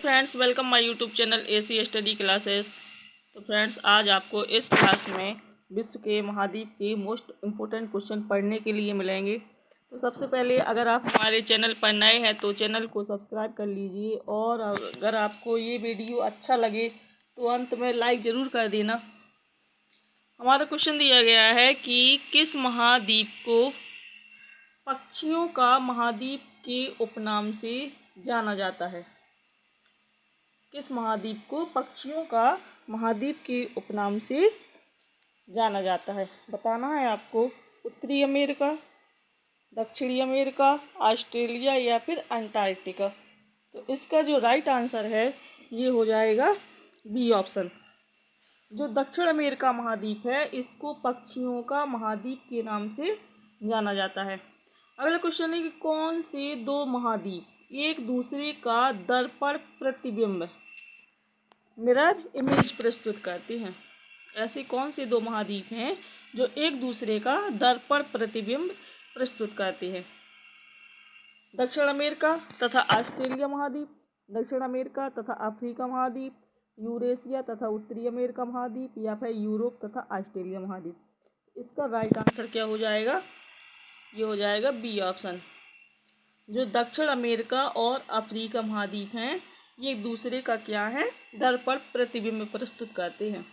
Friends, welcome my YouTube channel AC study classes. तो friends, आज आपको इस क्लास में विश्व के महाद्वीप के मोस्ट इम्पोर्टेंट क्वेश्चन पढ़ने के लिए मिलेंगे। तो सबसे पहले अगर आप हमारे चैनल पर नए हैं तो चैनल को सब्सक्राइब कर लीजिए, और अगर आपको ये वीडियो अच्छा लगे तो अंत में लाइक ज़रूर कर देना। हमारा क्वेश्चन दिया गया है कि किस महाद्वीप को पक्षियों का महाद्वीप के उपनाम से जाना जाता है। किस महाद्वीप को पक्षियों का महाद्वीप के उपनाम से जाना जाता है, बताना है आपको। उत्तरी अमेरिका, दक्षिणी अमेरिका, ऑस्ट्रेलिया या फिर अंटार्कटिका। तो इसका जो राइट आंसर है ये हो जाएगा बी ऑप्शन। जो दक्षिण अमेरिका महाद्वीप है इसको पक्षियों का महाद्वीप के नाम से जाना जाता है। अगला क्वेश्चन है कि कौन से दो महाद्वीप एक दूसरे का दर्पण प्रतिबिंब मिरर इमेज प्रस्तुत करते हैं। ऐसे कौन से दो महाद्वीप हैं जो एक दूसरे का दर्पण प्रतिबिंब प्रस्तुत करते हैं। दक्षिण अमेरिका तथा ऑस्ट्रेलिया महाद्वीप, दक्षिण अमेरिका तथा अफ्रीका महाद्वीप, यूरेशिया तथा उत्तरी अमेरिका महाद्वीप या फिर यूरोप तथा ऑस्ट्रेलिया महाद्वीप। इसका राइट आंसर क्या हो जाएगा, ये हो जाएगा बी ऑप्शन। जो दक्षिण अमेरिका और अफ्रीका महाद्वीप हैं ये एक दूसरे का क्या है, दर्पण प्रतिबिंब प्रस्तुत करते हैं।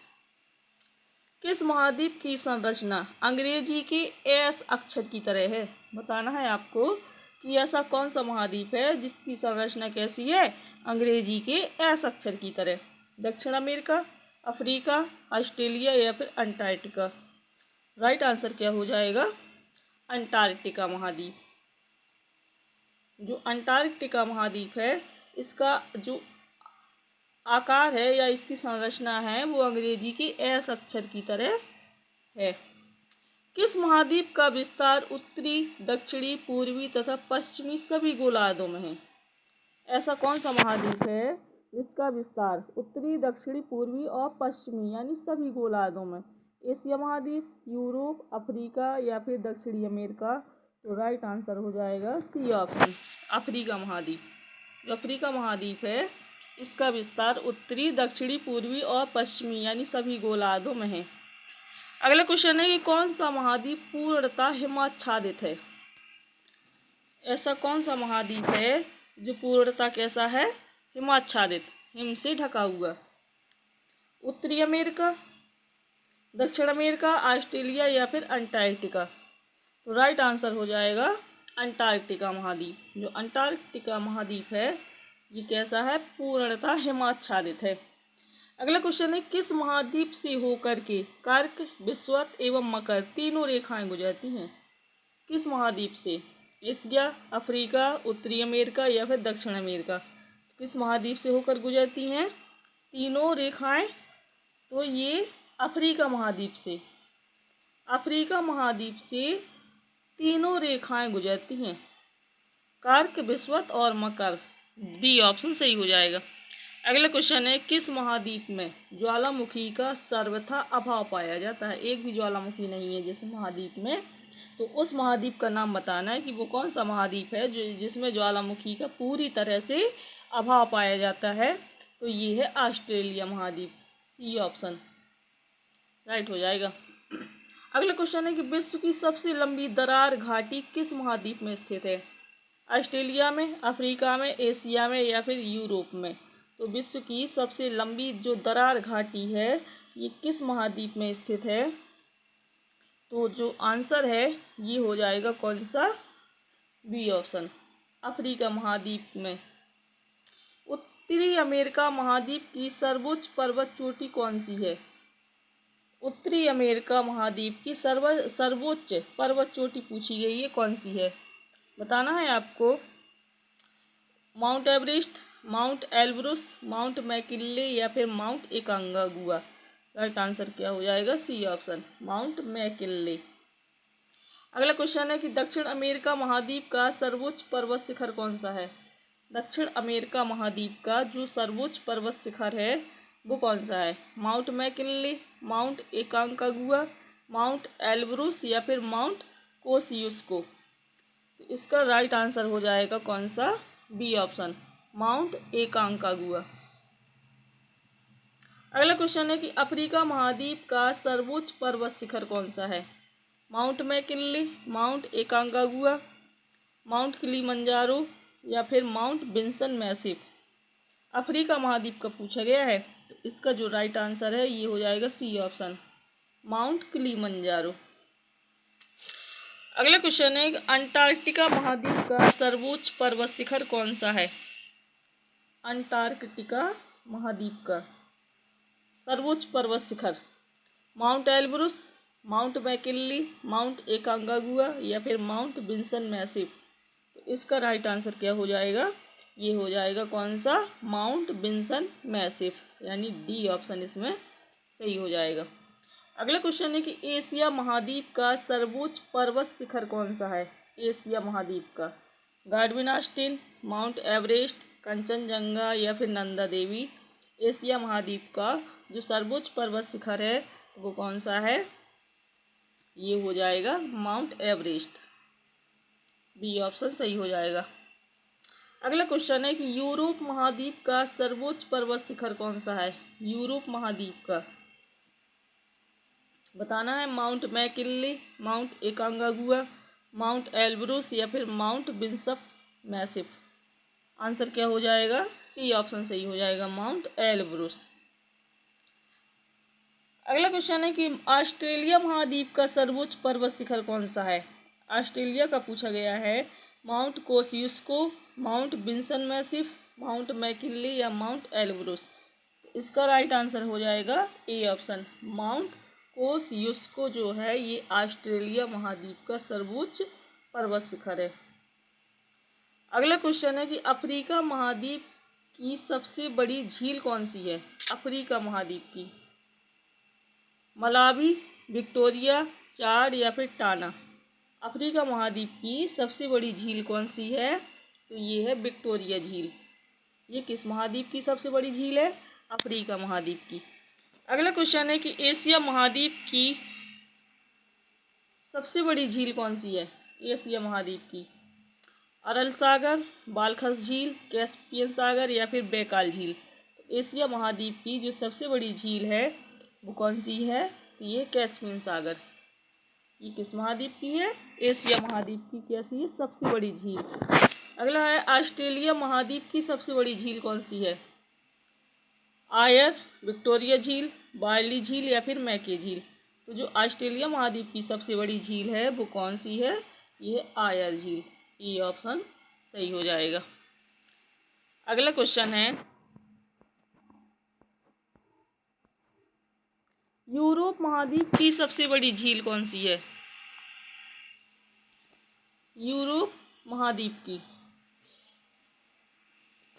किस महाद्वीप की संरचना अंग्रेजी के एस अक्षर की तरह है, बताना है आपको कि ऐसा कौन सा महाद्वीप है जिसकी संरचना कैसी है, अंग्रेजी के एस अक्षर की तरह। दक्षिण अमेरिका, अफ्रीका, ऑस्ट्रेलिया या फिर अंटार्कटिका। राइट आंसर क्या हो जाएगा, अंटार्कटिका महाद्वीप। जो अंटार्कटिका महाद्वीप है इसका जो आकार है या इसकी संरचना है वो अंग्रेजी के एस अक्षर की तरह है। किस महाद्वीप का विस्तार उत्तरी, दक्षिणी, पूर्वी तथा पश्चिमी सभी गोलार्धों में है। ऐसा कौन सा महाद्वीप है जिसका विस्तार उत्तरी, दक्षिणी, पूर्वी और पश्चिमी यानी सभी गोलार्धों में। एशिया महाद्वीप, यूरोप, अफ्रीका या फिर दक्षिणी अमेरिका। तो राइट आंसर हो जाएगा सी ऑप्शन, अफ्रीका महाद्वीप। जो अफ्रीका महाद्वीप है इसका विस्तार उत्तरी, दक्षिणी, पूर्वी और पश्चिमी यानी सभी गोलार्धों में है। अगला क्वेश्चन है कि कौन सा महाद्वीप पूर्णतः हिमाच्छादित है। ऐसा कौन सा महाद्वीप है जो पूर्णतः कैसा है, हिमाच्छादित, हिम से ढका हुआ। उत्तरी अमेरिका, दक्षिण अमेरिका, ऑस्ट्रेलिया या फिर अंटार्कटिका। तो राइट आंसर हो जाएगा अंटार्कटिका महाद्वीप। जो अंटार्कटिका महाद्वीप है ये कैसा है, पूर्णतः हिमाच्छादित है। अगला क्वेश्चन है किस महाद्वीप से होकर के कर्क, विषुवत एवं मकर तीनों रेखाएं गुजरती हैं। किस महाद्वीप से, एशिया, अफ्रीका, उत्तरी अमेरिका या फिर दक्षिण अमेरिका। किस महाद्वीप से होकर गुजरती हैं तीनों रेखाएं, तो ये अफ्रीका महाद्वीप से, अफ्रीका महाद्वीप से तीनों रेखाएं गुजरती हैं, कर्क, विषुवत और मकर। बी ऑप्शन सही हो जाएगा। अगला क्वेश्चन है किस महाद्वीप में ज्वालामुखी का सर्वथा अभाव पाया जाता है। एक भी ज्वालामुखी नहीं है जिस महाद्वीप में, तो उस महाद्वीप का नाम बताना है कि वो कौन सा महाद्वीप है जो जिसमें ज्वालामुखी का पूरी तरह से अभाव पाया जाता है। तो ये है ऑस्ट्रेलिया महाद्वीप, सी ऑप्शन राइट हो जाएगा। अगला क्वेश्चन है कि विश्व की सबसे लंबी दरार घाटी किस महाद्वीप में स्थित है। ऑस्ट्रेलिया में, अफ्रीका में, एशिया में या फिर यूरोप में। तो विश्व की सबसे लंबी जो दरार घाटी है ये किस महाद्वीप में स्थित है। तो जो आंसर है ये हो जाएगा कौन सा, बी ऑप्शन, अफ्रीका महाद्वीप में। उत्तरी अमेरिका महाद्वीप की सर्वोच्च पर्वत चोटी कौन सी है। उत्तरी अमेरिका महाद्वीप की सर्वोच्च पर्वत चोटी पूछी गई है, कौन सी है, बताना है आपको। Mount Everest, mount Elbrus, mount McKinley या फिर माउंट एकांकागुआ। राइट आंसर क्या हो जाएगा, सी ऑप्शन, माउंट मैकिनले। अगला क्वेश्चन है कि दक्षिण अमेरिका महाद्वीप का सर्वोच्च पर्वत शिखर कौन सा है। दक्षिण अमेरिका महाद्वीप का जो सर्वोच्च पर्वत शिखर है वो कौन सा है, mount McKinley, mount एकांकागुआ, mount Elbrus या फिर माउंट कोसियुस्को। तो इसका राइट आंसर हो जाएगा कौन सा, बी ऑप्शन, माउंट एकांकागुआ। अगला क्वेश्चन है कि अफ्रीका महाद्वीप का सर्वोच्च पर्वत शिखर कौन सा है? Mount McKinley, mount एकांकागुआ, mount Kilimanjaro या फिर माउंट विंसन मैसिव। अफ्रीका महाद्वीप का पूछा गया है, तो इसका जो राइट आंसर है ये हो जाएगा सी ऑप्शन, माउंट किलिमंजारो। अगला क्वेश्चन है अंटार्कटिका महाद्वीप का सर्वोच्च पर्वत शिखर कौन सा है? अंटार्कटिका महाद्वीप का सर्वोच्च पर्वत शिखर Mount Elbrus, Mount McKinley, Mount Aconcagua या फिर माउंट विंसन मैसिव। तो इसका राइट आंसर क्या हो जाएगा? ये हो जाएगा कौन सा? माउंट विंसन मैसिव, यानी डी ऑप्शन इसमें सही हो जाएगा। अगला क्वेश्चन है कि एशिया महाद्वीप का सर्वोच्च पर्वत शिखर कौन सा है? एशिया महाद्वीप का Godwin Austin, mount Everest, Kanchenjunga या फिर नंदा देवी। एशिया महाद्वीप का जो सर्वोच्च पर्वत शिखर है वो कौन सा है? ये हो जाएगा माउंट एवरेस्ट, बी ऑप्शन सही हो जाएगा। अगला क्वेश्चन है कि यूरोप महाद्वीप का सर्वोच्च पर्वत शिखर कौन सा है? यूरोप महाद्वीप का बताना है। Mount McKinley, mount एकांकागुआ, mount Elbrus या फिर माउंट विंसन मैसिव। आंसर क्या हो जाएगा? सी ऑप्शन सही हो जाएगा, माउंट एल्ब्रुस। अगला क्वेश्चन है कि ऑस्ट्रेलिया महाद्वीप का सर्वोच्च पर्वत शिखर कौन सा है? ऑस्ट्रेलिया का पूछा गया है। Mount Kosciuszko, Mount Vinson Massif, Mount McKinley या माउंट एल्ब्रुस। इसका राइट आंसर हो जाएगा ए ऑप्शन, माउंट कोसियुस्को जो है ये ऑस्ट्रेलिया महाद्वीप का सर्वोच्च पर्वत शिखर है। अगला क्वेश्चन है कि अफ्रीका महाद्वीप की सबसे बड़ी झील कौन सी है? अफ्रीका महाद्वीप की मलावी, विक्टोरिया, चाड या फिर टाना। अफ्रीका महाद्वीप की सबसे बड़ी झील कौन सी है? तो ये है विक्टोरिया झील। ये किस महाद्वीप की सबसे बड़ी झील है? अफ्रीका महाद्वीप की। अगला क्वेश्चन है कि एशिया महाद्वीप की सबसे बड़ी झील कौन सी है? एशिया महाद्वीप की अरल सागर, बालखस झील, कैस्पियन सागर या फिर बैकाल झील। एशिया महाद्वीप की जो सबसे बड़ी झील है वो कौन सी है? तो ये कैस्पियन सागर। ये किस महाद्वीप की है? एशिया महाद्वीप की कैसी है? सबसे बड़ी झील। अगला है ऑस्ट्रेलिया महाद्वीप की सबसे बड़ी झील कौन सी है? आयर, विक्टोरिया झील, बार्ली झील या फिर मैके झील। तो जो ऑस्ट्रेलिया महाद्वीप की सबसे बड़ी झील है वो कौन सी है? ये आयर झील। ये ऑप्शन सही हो जाएगा। अगला क्वेश्चन है यूरोप महाद्वीप की सबसे बड़ी झील कौन सी है? यूरोप महाद्वीप की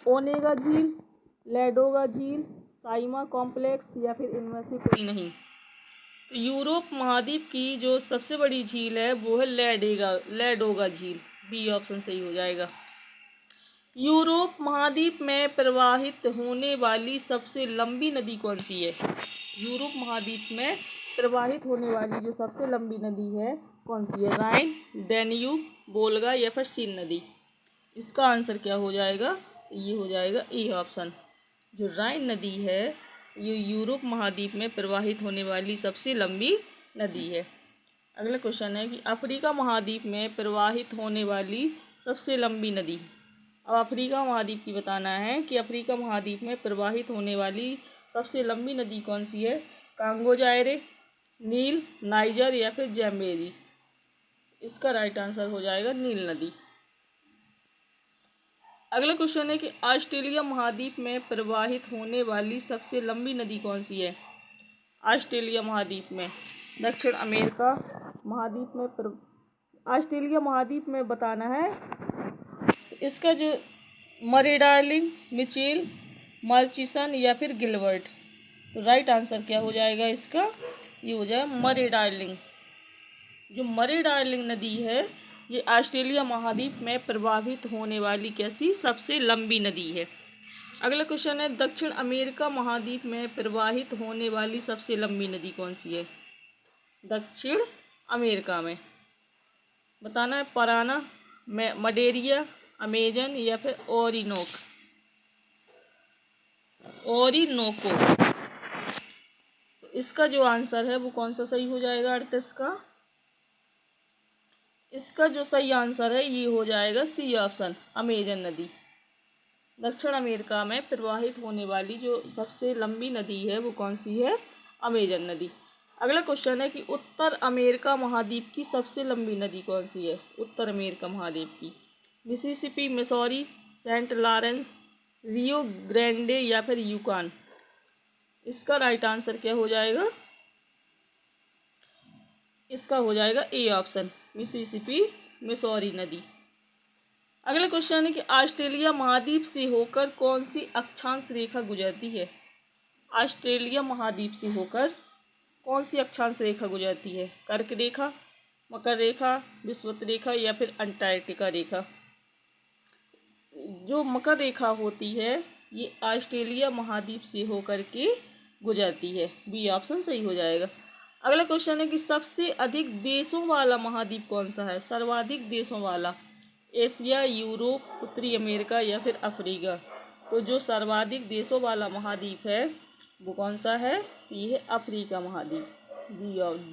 ओनेगा झील, लेडोगा झील, साइमा कॉम्प्लेक्स या फिर इनमें से कोई नहीं। तो यूरोप महाद्वीप की जो सबसे बड़ी झील है वो है लेडोगा झील। बी ऑप्शन सही हो जाएगा। यूरोप महाद्वीप में प्रवाहित होने वाली सबसे लंबी नदी कौन सी है? यूरोप महाद्वीप में प्रवाहित होने वाली जो सबसे लंबी नदी है कौन सी है? राइन, डैन्यूब, वोल्गा या फिर सीन नदी। इसका आंसर क्या हो जाएगा? ये हो जाएगा ए ऑप्शन, जो राइन नदी है ये यूरोप महाद्वीप में प्रवाहित होने वाली सबसे लंबी नदी है। अगला क्वेश्चन है कि अफ्रीका महाद्वीप में प्रवाहित होने वाली सबसे लंबी नदी। अब अफ्रीका महाद्वीप की बताना है कि अफ्रीका महाद्वीप में प्रवाहित होने वाली सबसे लंबी नदी कौन सी है? कांगो जायरे, नील, नाइजर या फिर जैम्बेरी। इसका राइट आंसर हो जाएगा नील नदी। अगला क्वेश्चन है कि ऑस्ट्रेलिया महाद्वीप में प्रवाहित होने वाली सबसे लंबी नदी कौन सी है? ऑस्ट्रेलिया महाद्वीप में दक्षिण अमेरिका महाद्वीप में ऑस्ट्रेलिया महाद्वीप में बताना है। इसका जो मरे डार्लिंग, मिचेल, मर्चिसन या फिर गिलबर्ट। तो राइट आंसर क्या हो जाएगा इसका? ये हो जाएगा मरे डार्लिंग। जो मरे डार्लिंग नदी है ये ऑस्ट्रेलिया महाद्वीप में प्रवाहित होने वाली कैसी सबसे लंबी नदी है। अगला क्वेश्चन है दक्षिण अमेरिका महाद्वीप में प्रवाहित होने वाली सबसे लंबी नदी कौन सी है? दक्षिण अमेरिका में बताना है। पराना, मडेरिया, अमेजन या फिर ओरिनोक। ओरिनोको। तो इसका जो आंसर है वो कौन सा सही हो जाएगा 38 का? इसका जो सही आंसर है ये हो जाएगा सी ऑप्शन, अमेजन नदी। दक्षिण अमेरिका में प्रवाहित होने वाली जो सबसे लंबी नदी है वो कौन सी है? अमेजन नदी। अगला क्वेश्चन है कि उत्तर अमेरिका महाद्वीप की सबसे लंबी नदी कौन सी है? उत्तर अमेरिका महाद्वीप की मिसिसिपी, मिसौरी, सेंट लॉरेंस, रियो ग्रैंडे या फिर यूकान। इसका राइट आंसर क्या हो जाएगा? इसका हो जाएगा ए ऑप्शन, मिसिसिपी मिसौरी नदी। अगला क्वेश्चन है कि ऑस्ट्रेलिया महाद्वीप से होकर कौन सी अक्षांश रेखा गुजरती है? ऑस्ट्रेलिया महाद्वीप से होकर कौन सी अक्षांश रेखा गुजरती है? कर्क रेखा, मकर रेखा, विषुवत रेखा या फिर अंटार्कटिका रेखा। जो मकर रेखा होती है ये ऑस्ट्रेलिया महाद्वीप से होकर के गुजरती है। बी ऑप्शन सही हो जाएगा। अगला क्वेश्चन है कि सबसे अधिक देशों वाला महाद्वीप कौन सा है? सर्वाधिक देशों वाला, एशिया, यूरोप, उत्तरी अमेरिका या फिर अफ्रीका। तो जो सर्वाधिक देशों वाला महाद्वीप है वो कौन सा है? ये है अफ्रीका महाद्वीप।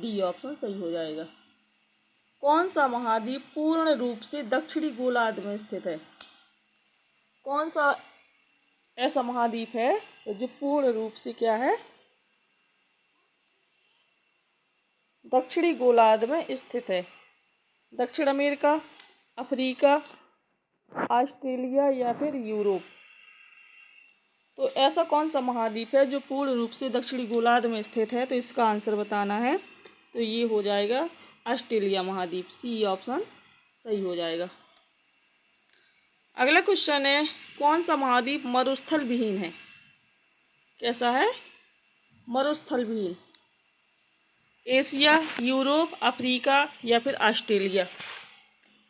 डी ऑप्शन सही हो जाएगा। कौन सा महाद्वीप पूर्ण रूप से दक्षिणी गोलार्ध में स्थित है? कौन सा ऐसा महाद्वीप है जो पूर्ण रूप से क्या है? दक्षिणी गोलार्ध में स्थित है। दक्षिण अमेरिका, अफ्रीका, ऑस्ट्रेलिया या फिर यूरोप। तो ऐसा कौन सा महाद्वीप है जो पूर्ण रूप से दक्षिणी गोलार्ध में स्थित है? तो इसका आंसर बताना है। तो ये हो जाएगा ऑस्ट्रेलिया महाद्वीप। सी ऑप्शन सही हो जाएगा। अगला क्वेश्चन है कौन सा महाद्वीप मरुस्थल विहीन है? कैसा है? मरुस्थल विहीन। एशिया, यूरोप, अफ्रीका या फिर ऑस्ट्रेलिया।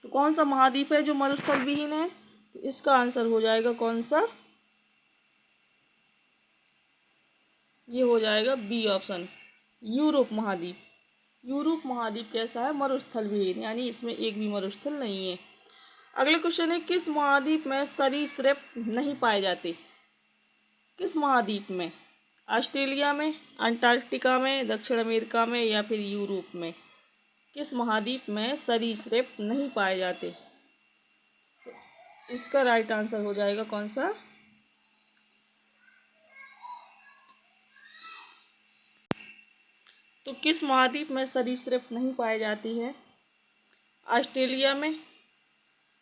तो कौन सा महाद्वीप है जो मरुस्थल विहीन है? तो इसका आंसर हो जाएगा कौन सा? ये हो जाएगा बी ऑप्शन, यूरोप महाद्वीप। यूरोप महाद्वीप कैसा है? मरुस्थल विहीन, यानी इसमें एक भी मरुस्थल नहीं है। अगला क्वेश्चन है किस महाद्वीप में सरीसृप नहीं पाए जाते? किस महाद्वीप में? ऑस्ट्रेलिया में, अंटार्कटिका में, दक्षिण अमेरिका में या फिर यूरोप में। किस महाद्वीप में सरीसृप नहीं पाए जाते? तो इसका राइट आंसर हो जाएगा कौन सा? तो किस महाद्वीप में सरीसृप नहीं पाई जाती है? ऑस्ट्रेलिया में,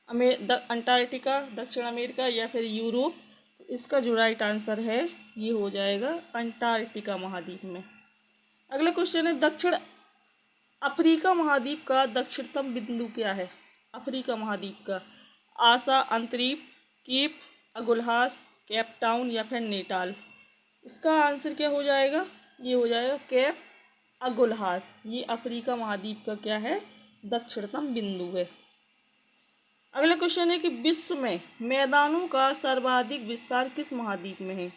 अंटार्कटिका, दक्षिण अमेरिका या फिर यूरोप। तो इसका जो राइट आंसर है ये हो जाएगा अंटार्कटिका महाद्वीप में। अगला क्वेश्चन है दक्षिण अफ्रीका महाद्वीप का दक्षिणतम बिंदु क्या है? अफ्रीका महाद्वीप का आशा, अंतरीप, केप अगुल्हास, केप टाउन या फिर नेटाल। इसका आंसर क्या हो जाएगा? ये हो जाएगा केप अगुल्हास। ये अफ्रीका महाद्वीप का क्या है? दक्षिणतम बिंदु है। अगला क्वेश्चन है कि विश्व में मैदानों का सर्वाधिक विस्तार किस महाद्वीप में है?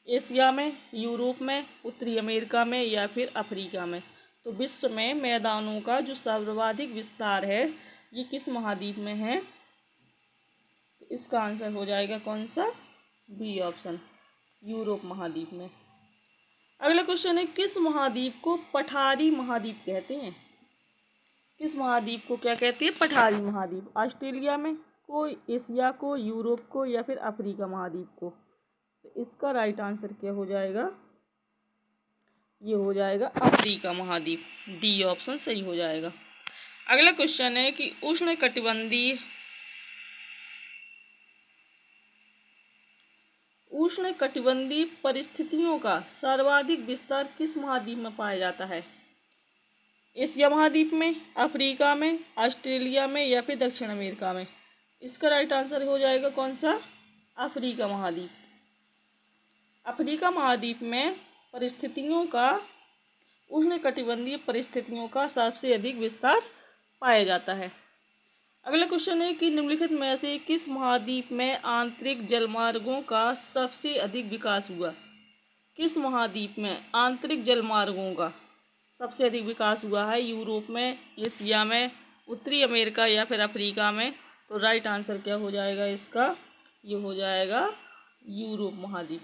एशिया में, यूरोप में, उत्तरी अमेरिका में या फिर अफ्रीका में। तो विश्व में मैदानों का जो सर्वाधिक विस्तार है ये किस महाद्वीप में है? तो इसका आंसर हो जाएगा कौन सा? बी ऑप्शन, यूरोप महाद्वीप में। अगला क्वेश्चन है किस महाद्वीप को पठारी महाद्वीप कहते हैं? किस महाद्वीप को क्या कहते हैं? पठारी महाद्वीप। ऑस्ट्रेलिया में को, एशिया को, यूरोप को या फिर अफ्रीका महाद्वीप को। तो इसका राइट आंसर क्या हो जाएगा? ये हो जाएगा अफ्रीका महाद्वीप। डी ऑप्शन सही हो जाएगा। अगला क्वेश्चन है कि उष्णकटिबंधीय परिस्थितियों का सर्वाधिक विस्तार किस महाद्वीप में पाया जाता है? एशिया महाद्वीप में, अफ्रीका में, ऑस्ट्रेलिया में या फिर दक्षिण अमेरिका में। इसका राइट आंसर हो जाएगा कौन सा? अफ्रीका महाद्वीप। अफ्रीका महाद्वीप में उष्णकटिबंधीय परिस्थितियों का सबसे अधिक विस्तार पाया जाता है। अगला क्वेश्चन है कि निम्नलिखित में से किस महाद्वीप में आंतरिक जलमार्गों का सबसे अधिक विकास हुआ? किस महाद्वीप में आंतरिक जलमार्गों का सबसे अधिक विकास हुआ है? यूरोप में, एशिया में, उत्तरी अमेरिका या फिर अफ्रीका में। तो राइट आंसर क्या हो जाएगा इसका? ये हो जाएगा यूरोप महाद्वीप।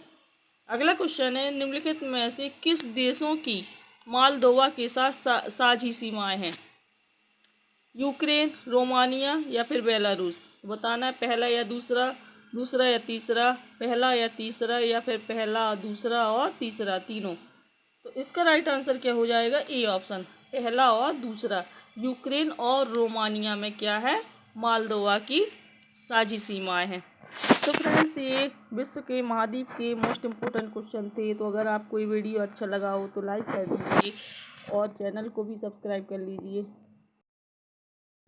अगला क्वेश्चन है, निम्नलिखित में से किस देशों की मोल्दोवा के साथ साझी सीमाएं हैं? यूक्रेन, रोमानिया या फिर बेलारूस? बताना है पहला या दूसरा, दूसरा या तीसरा, पहला या तीसरा या फिर पहला, दूसरा और तीसरा तीनों। तो इसका राइट आंसर क्या हो जाएगा? ए ऑप्शन, पहला और दूसरा। यूक्रेन और रोमानिया में क्या है? मोल्दोवा की साझी सीमाएं हैं। तो फ्रेंड्स, ये विश्व के महाद्वीप के मोस्ट इम्पोर्टेंट क्वेश्चन थे। तो अगर आपको ये वीडियो अच्छा लगा हो तो लाइक कर दीजिए और चैनल को भी सब्सक्राइब कर लीजिए।